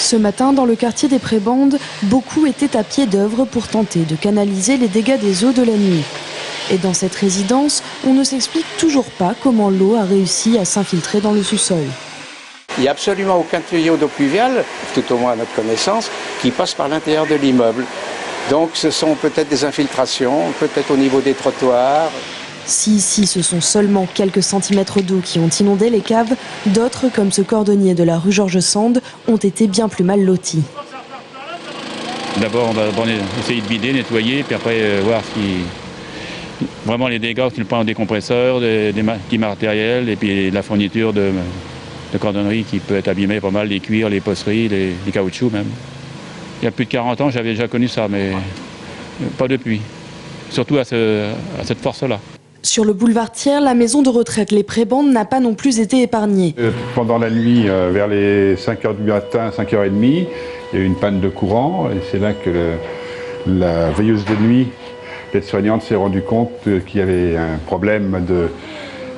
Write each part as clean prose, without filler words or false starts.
Ce matin, dans le quartier des Prébendes, beaucoup étaient à pied d'œuvre pour tenter de canaliser les dégâts des eaux de la nuit. Et dans cette résidence, on ne s'explique toujours pas comment l'eau a réussi à s'infiltrer dans le sous-sol. Il n'y a absolument aucun tuyau d'eau pluviale, tout au moins à notre connaissance, qui passe par l'intérieur de l'immeuble. Donc ce sont peut-être des infiltrations, peut-être au niveau des trottoirs. Si ici ce sont seulement quelques centimètres d'eau qui ont inondé les caves, d'autres, comme ce cordonnier de la rue Georges Sand, ont été bien plus mal lotis. D'abord on va essayer de vider, nettoyer, puis après voir vraiment les dégâts, qu'il prend des compresseurs, des petits matériels et puis la fourniture de cordonnerie qui peut être abîmée pas mal, les cuirs, les poceries, les caoutchoucs même. Il y a plus de 40 ans, j'avais déjà connu ça, mais pas depuis. Surtout à cette force-là. Sur le boulevard Thiers, la maison de retraite Les Prébendes n'a pas non plus été épargnée. Pendant la nuit, vers les 5h du matin, 5h30, il y a eu une panne de courant. Et c'est là que la veilleuse de nuit, l'aide-soignante, s'est rendue compte qu'il y avait un problème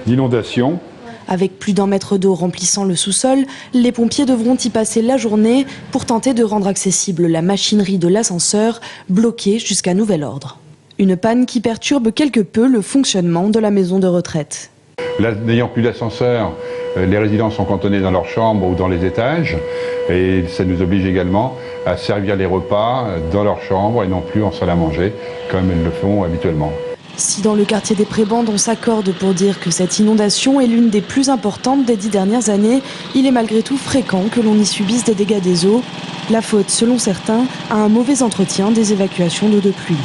d'inondation. Avec plus d'1 mètre d'eau remplissant le sous-sol, les pompiers devront y passer la journée pour tenter de rendre accessible la machinerie de l'ascenseur, bloquée jusqu'à nouvel ordre. Une panne qui perturbe quelque peu le fonctionnement de la maison de retraite. Là, n'ayant plus d'ascenseur, les résidents sont cantonnés dans leurs chambres ou dans les étages. Et ça nous oblige également à servir les repas dans leur chambre et non plus en salle à manger, comme elles le font habituellement. Si dans le quartier des Prébendes, on s'accorde pour dire que cette inondation est l'une des plus importantes des 10 dernières années, il est malgré tout fréquent que l'on y subisse des dégâts des eaux. La faute, selon certains, à un mauvais entretien des évacuations d'eau de pluie.